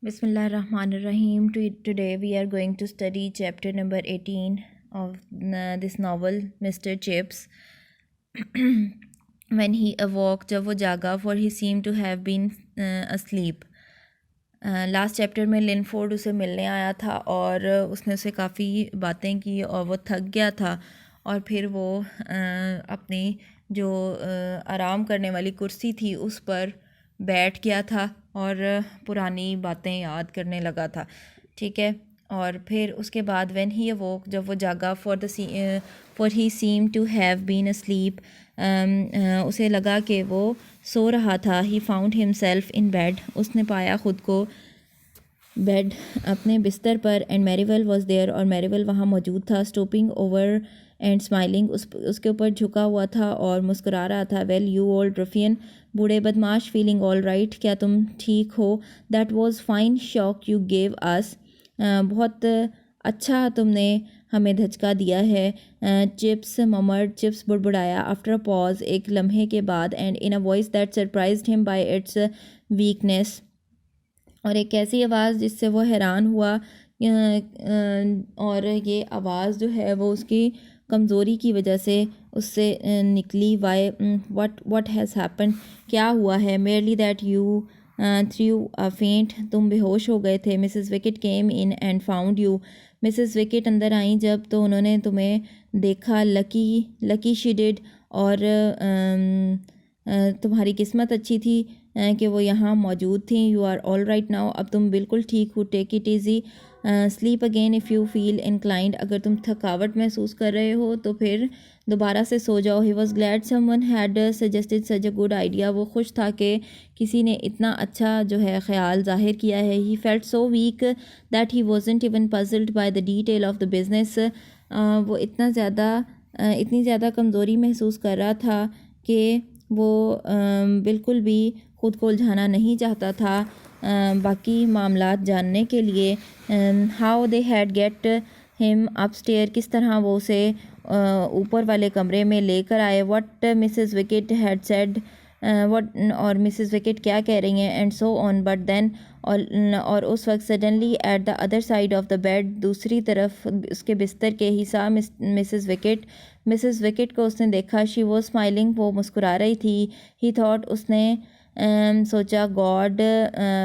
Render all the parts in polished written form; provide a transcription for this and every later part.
Bismillahirrahmanirrahim. Today we are going to study chapter number 18 of this novel, Mr. Chips. When he awoke, जब वो जागा, for he seemed to have been asleep. Last chapter में लिनफोर्ड उसे मिलने आया था और उसने उसे काफ़ी बातें की और वो थक गया था और फिर वो अपनी जो आराम करने वाली कुर्सी थी उस पर बैठ गया था और पुरानी बातें याद करने लगा था। ठीक है, और फिर उसके बाद व्हेन ही अवोक, जब वो जागा, for he seem to have been asleep, उसे लगा कि वो सो रहा था। He found himself in bed, उसने पाया ख़ुद को बेड अपने बिस्तर पर। एंड मैरीवेल वॉज देयर, और मैरीवेल वहाँ मौजूद था। स्टूपिंग ओवर एंड स्माइलिंग, उसके ऊपर झुका हुआ था और मुस्कुरा रहा था। वेल यू ओल्ड रफियन, बूढ़े बदमाश, फीलिंग ऑल राइट, क्या तुम ठीक हो? That was fine shock you gave us, बहुत अच्छा तुमने हमें धचका दिया है। चिप्स ममर्ड, चिप्स बुड़बुड़ाया। आफ्टर अ पॉज, एक लम्हे के बाद। And in a voice that surprised him by its weakness, और एक ऐसी आवाज़ जिससे वो हैरान हुआ। और ये आवाज़ जो है वो उसकी कमज़ोरी की वजह से उससे निकली। वाई व्हाट हैज़ हैपन, क्या हुआ है? Merely that you through a फेंट, तुम बेहोश हो गए थे। Mrs wicket came in and found you, Mrs wicket अंदर आई जब तो उन्होंने तुम्हें देखा। लकी शी डिड, और तुम्हारी किस्मत अच्छी थी कि वो यहाँ मौजूद थी। You are all right now, अब तुम बिल्कुल ठीक हो। Take it easy, sleep again if you feel inclined, अगर तुम थकावट महसूस कर रहे हो तो फिर दोबारा से सो जाओ। He was glad someone had suggested such a good idea, वो खुश था कि किसी ने इतना अच्छा जो है ख्याल जाहिर किया है। He felt so weak that he wasn't even puzzled by the detail of the business, वो इतनी ज़्यादा कमज़ोरी महसूस कर रहा था कि वो बिल्कुल भी ख़ुद को उलझाना नहीं चाहता था बाकी मामलात जानने के लिए। How they had get him upstair, किस तरह वो उसे ऊपर वाले कमरे में लेकर आए। What Mrs Wickett had said, और मिसेस विकेट क्या कह रही हैं। And so on, but then, और उस वक्त suddenly at the other side of the bed, दूसरी तरफ उसके बिस्तर के, ही सा मिसेस विकेट को उसने देखा। शी वो स्माइलिंग, वो मुस्कुरा रही थी। ही थॉट, उसने सोचा, God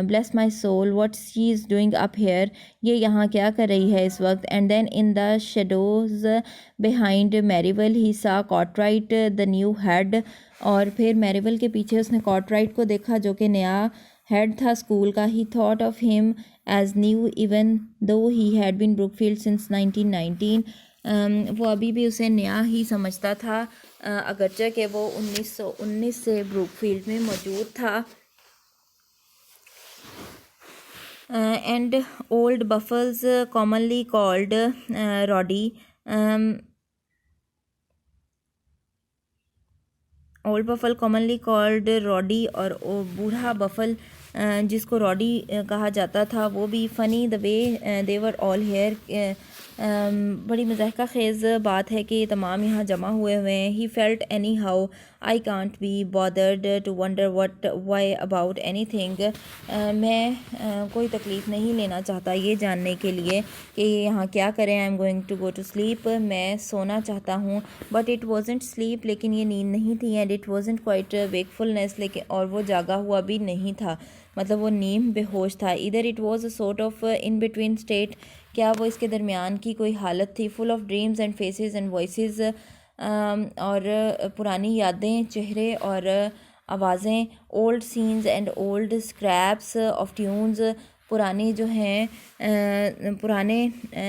bless my soul, what she is doing up here, ये यहाँ क्या कर रही है इस वक्त। And then in the shadows behind Marivale he saw Cartwright the new head, और फिर मैरीवेल के पीछे उसने कॉर्टराइट को देखा जो कि नया हेड था स्कूल का। He thought of him as new even though he had been Brookfield since 1919, वो अभी भी उसे नया ही समझता था अगरचे कि वो 1919 से ब्रुकफील्ड में मौजूद था। And old Buffles commonly called Roddy, old Buffles commonly called Roddy, और बूढ़ा बफल जिसको रॉडी कहा जाता था वो भी। Funny the way they were all here, बड़ी मज़ाहिका ख़ेज़ बात है कि तमाम यहाँ जमा हुए हैं। He felt anyhow I can't be bothered to wonder what why about anything, मैं कोई तकलीफ़ नहीं लेना चाहता ये जानने के लिए कि यहाँ क्या करें। I am going to go to sleep, मैं सोना चाहता हूँ। बट इट वॉजेंट स्लीप, लेकिन ये नींद नहीं थी। And it wasn't quite wakefulness, लेकिन और वो जागा हुआ भी नहीं था, मतलब वो नीम बेहोश था। इधर it was a sort of in between state, क्या वो इसके दरमियान की कोई हालत थी। Full of dreams and faces and voices, और पुरानी यादें, चेहरे और आवाज़ें। Old scenes and old scraps of tunes, पुरानी जो हैं पुराने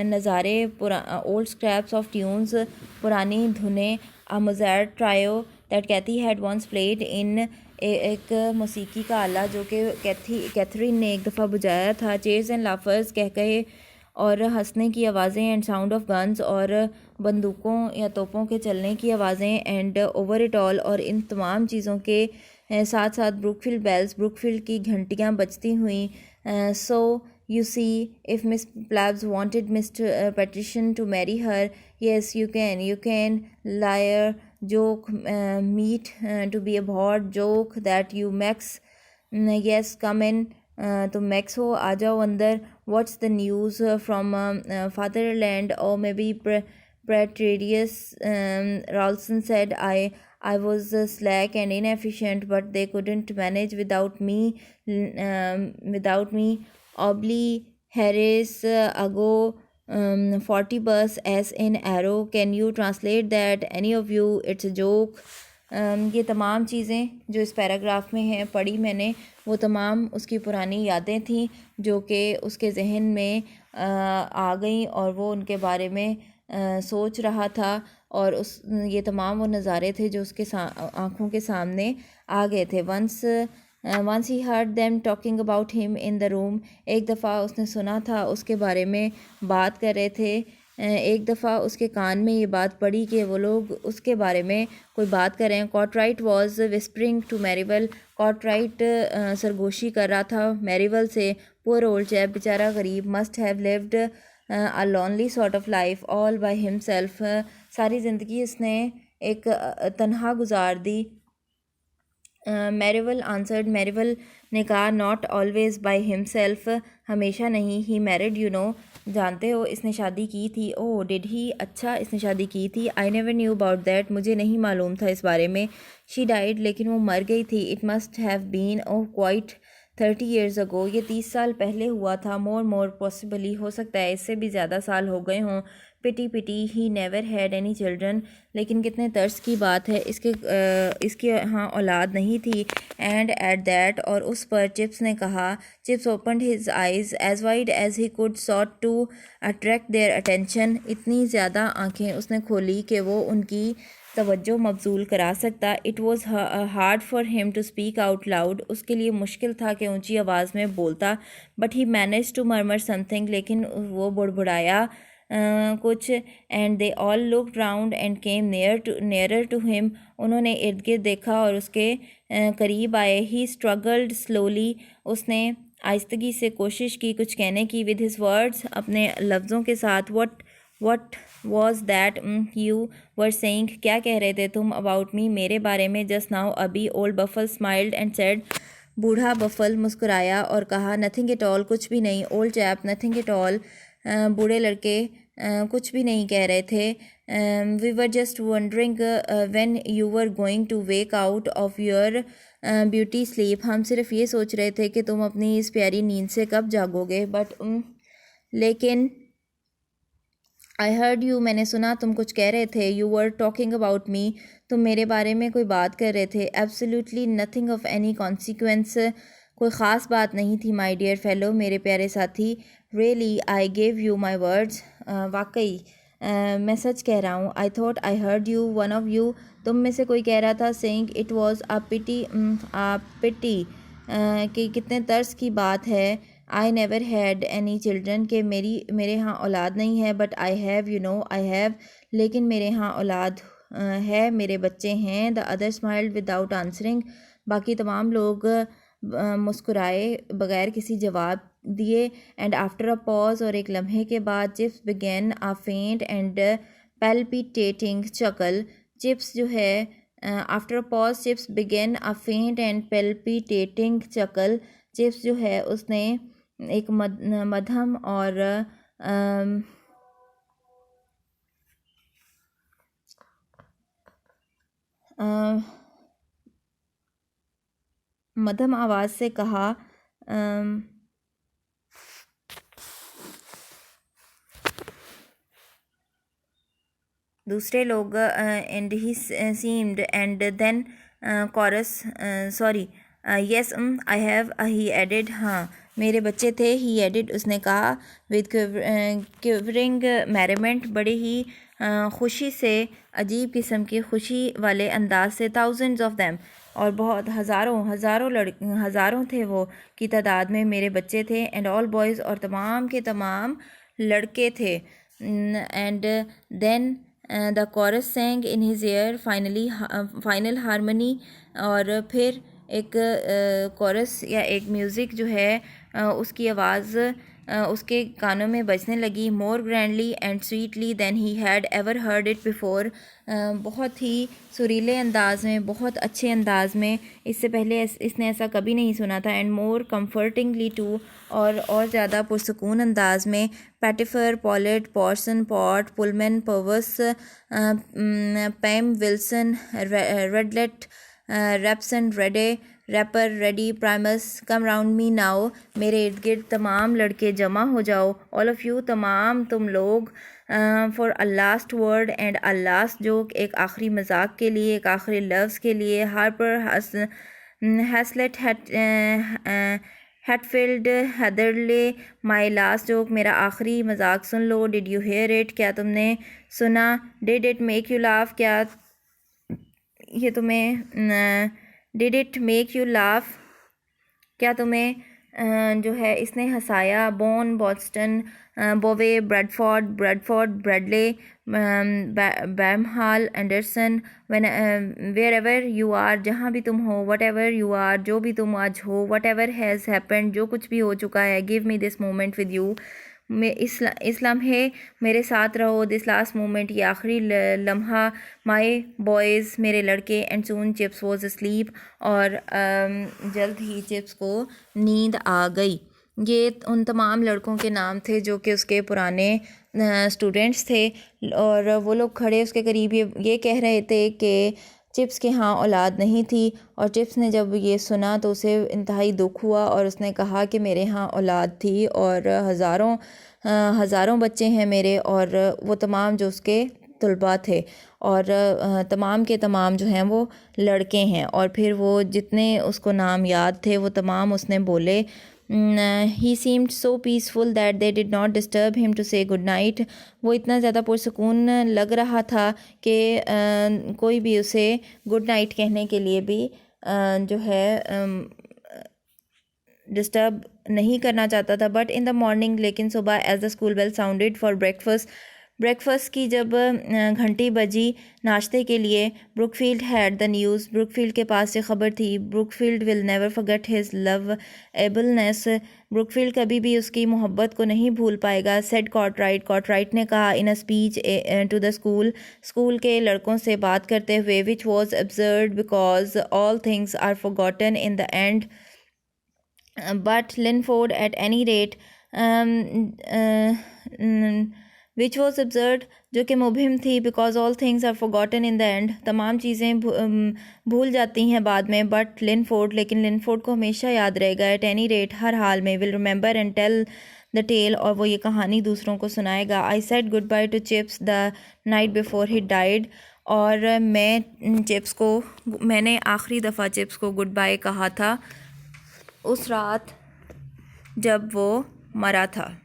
नज़ारे, ओल्ड स्क्रैप्स ऑफ ट्यून्स, पुरानी धुनें। A Mozart trio that Kathie had once played in, एक मौसीकी का आला जो कि कैथरीन ने एक दफ़ा बजाया था। चेयर्स एंड लाफर्स, कह कहे और हंसने की आवाज़ें। एंड साउंड ऑफ गन्स, और बंदूकों या तोपों के चलने की आवाज़ें। एंड ओवर इट ऑल, और इन तमाम चीज़ों के साथ साथ ब्रुकफील्ड बेल्स, ब्रुकफील्ड की घंटियाँ बजती हुई। सो you see, if Miss Plabs wanted Mr. Patrician to marry her, yes you can, liar, joke, meet to be a bored joke that you max, yes come in, तुम Max हो, आ जाओ अंदर. What's the news from Fatherland और maybe Praetorius. Ralston said, I was slack and inefficient, but they couldn't manage without me. Without me. Obli Harris ago 40 bus as in arrow. Can you translate that? Any of you? It's a joke. ये तमाम चीज़ें जो इस paragraph में हैं पढ़ी मैंने, वो तमाम उसकी पुरानी यादें थीं जो कि उसके जहन में आ गई और वो उनके बारे में सोच रहा था, और उस ये तमाम वो नज़ारे थे जो उसके आँखों के सामने आ गए थे. Once he heard them talking about him in the room. एक दफ़ा उसने सुना था उसके बारे में बात कर रहे थे. एक दफ़ा उसके कान में ये बात पड़ी कि वो लोग उसके बारे में कोई बात कर रहे हैं. कॉर्टराइट वॉज विस्परिंग टू मैरीवेल. कॉर्टराइट सरगोशी कर रहा था मैरीवेल से. पुअर ओल्ड चैप, बेचारा गरीब. Must have lived a lonely sort of life all by himself. सारी ज़िंदगी उसने एक तन्हा गुजार दी. मैरीवेल आंसर्ड. मैरीवेल ने कहा, नॉट ऑलवेज बाय हिमसेल्फ, हमेशा नहीं. ही मैरिड, यू नो, जानते हो इसने शादी की थी. ओह डिड ही, अच्छा इसने शादी की थी. I never knew about that, मुझे नहीं मालूम था इस बारे में. शी डाइड, लेकिन वो मर गई थी. It must have been oh quite 30 years ago, ये 30 साल पहले हुआ था. मोर पॉसिबली, हो सकता है इससे भी ज़्यादा साल हो गए हों. Pity he never had any children, लेकिन कितने तर्स की बात है, इसके यहाँ औलाद नहीं थी. एंड एट दैट, और उस पर चिप्स ने कहा. Chips opened his eyes as wide as he could sought to attract their attention. इतनी ज़्यादा आँखें उसने खोली कि वो उनकी तवज्जो मबजूल करा सकता. It was hard for him to speak out loud, उसके लिए मुश्किल था कि ऊंची आवाज़ में बोलता. But he manage to murmur something, लेकिन वो बुड़बुड़ाया कुछ. And they all looked round and came nearer to him. उन्होंने इर्द गिर्द देखा और उसके करीब आए. ही स्ट्रगल्ड स्लोली, उसने आहिस्तगी से कोशिश की कुछ कहने की. विद हिज वर्ड्स, अपने लफ्ज़ों के साथ. What was that you were saying, क्या कह रहे थे तुम. अबाउट मी, मेरे बारे में. जस्ट नाउ, अभी. Old Buffle smiled and said, बूढ़ा बफल मुस्कुराया और कहा. नथिंग एट ऑल, कुछ भी नहीं. Old chap, nothing at all, बूढ़े लड़के कुछ भी नहीं कह रहे थे. We were just wondering when you were going to wake out of your beauty sleep, हम सिर्फ ये सोच रहे थे कि तुम अपनी इस प्यारी नींद से कब जागोगे. बट लेकिन आई हर्ड यू, मैंने सुना तुम कुछ कह रहे थे. You were talking about me, तुम मेरे बारे में कोई बात कर रहे थे. Absolutely nothing of any consequence, कोई ख़ास बात नहीं थी. माई डियर फेलो, मेरे प्यारे साथी. Really I gave you my words, वाकई मैं सच कह रहा हूँ. I thought I heard you, one of you, तुम में से कोई कह रहा था. सेइंग इट वॉज अ पिटी, कि कितने तर्स की बात है. I never had any children, के मेरे यहाँ औलाद नहीं है. But I have, you know, I have, लेकिन मेरे यहाँ औलाद है, मेरे बच्चे हैं. The other smiled without answering, बाकी तमाम लोग मुस्कुराए बगैर किसी जवाब दिए. एंड आफ्टर अ पॉज, और एक लम्हे के बाद. Chips began a faint and पैल्पिटेटिंग चकल. Chips जो है, after a pause chips began a faint and पैल्पिटेटिंग चकल. Chips जो है उसने एक मध्यम और मध्यम आवाज़ से कहा. दूसरे लोग. And he seemed, and then chorus, sorry, yes I have, he added, हाँ मेरे बच्चे थे. ही एडेड, उसने कहा. विद क्विवरिंग मैरिमेंट, बड़े ही खुशी से, अजीब किस्म की खुशी वाले अंदाज से. थाउजेंड्स ऑफ देम, और बहुत हज़ारों थे वो की तादाद में मेरे बच्चे थे. एंड ऑल बॉयज़, और तमाम के तमाम लड़के थे. And then the chorus sang in his ear final harmony, और फिर एक कोरस या एक म्यूज़िक जो है उसकी आवाज़ उसके कानों में बजने लगी, more grandly and sweetly than he had ever heard it before, बहुत ही सुरीले अंदाज में, बहुत अच्छे अंदाज में, इससे पहले इसने ऐसा कभी नहीं सुना था, एंड मोर कम्फर्टिंगली टू, और ज़्यादा पुरसकून अंदाज में, Pettifer, Pollett, Porson, Pott, Pullman, Purvis, Pym, Wilson, Radlett, Rapson, Reade, Reaper, Reddy, Primus, come round me now, मेरे इर्द गिर्द तमाम लड़के जमा हो जाओ, ऑल ऑफ़ यू, तमाम तुम लोग, for a last word and a last joke, एक आखिरी मजाक के लिए, एक आखिरी लफ्ज़ के लिए, Harper, Haslet, Hatfield, Heatherley, my last joke, मेरा आखिरी मजाक सुन लो, डिड यू हेयर इट, क्या तुमने सुना, did it make you laugh, क्या ये तुम्हें did it make you laugh, क्या तुम्हें जो है इसने हंसाया, Bone, Boston, Bovey, Bradford, Bradley, Bamhall, Anderson, wherever you are, जहाँ भी तुम हो, वट एवर यू आर, जो भी तुम आज हो, वट एवर हैज़ हैपेंड, जो कुछ भी हो चुका है, give me this moment with you, इस लम्हे मेरे साथ रहो, दिस लास्ट मोमेंट, ये आखिरी लम्हा, माई बॉयज़, मेरे लड़के, and soon chips was asleep, और जल्द ही चिप्स को नींद आ गई। ये उन तमाम लड़कों के नाम थे जो कि उसके पुराने स्टूडेंट्स थे, और वो लोग खड़े उसके करीब ये कह रहे थे कि चिप्स के यहाँ औलाद नहीं थी, और चिप्स ने जब ये सुना तो उसे इंतहाई दुख हुआ, और उसने कहा कि मेरे यहाँ औलाद थी, और हज़ारों बच्चे हैं मेरे, और वो तमाम जो उसके तलबा थे, और तमाम के तमाम जो हैं वो लड़के हैं, और फिर वो जितने उसको नाम याद थे वो तमाम उसने बोले। He seemed so peaceful that they did not disturb him to say good night. वो इतना ज़्यादा पुरसकून लग रहा था कि कोई भी उसे गुड नाइट कहने के लिए भी जो है डिस्टर्ब नहीं करना चाहता था। बट इन द मॉर्निंग, लेकिन सुबह, as the school bell sounded for breakfast की जब घंटी बजी नाश्ते के लिए, Brookfield had the news, Brookfield के पास से ख़बर थी, Brookfield will never forget his lovableness, Brookfield कभी भी उसकी मोहब्बत को नहीं भूल पाएगा, सेड कॉर्टराइट ने कहा in a speech to the school के लड़कों से बात करते हुए, which was absurd because all things are forgotten in the end, but Linford at any rate, which was absurd, जो कि मुबहिम थी, because all things are forgotten in the end, तमाम चीज़ें भूल जाती हैं बाद में, बट लिनफोर्ड, लेकिन लिनफोर्ड को हमेशा याद रहेगा, एट एनी रेट, हर हाल में, will remember and tell the tale, और वो ये कहानी दूसरों को सुनाएगा। I said goodbye to Chips the night before he died, और मैंने आखिरी दफ़ा चिप्स को गुड बाय कहा था उस रात जब वो मरा था।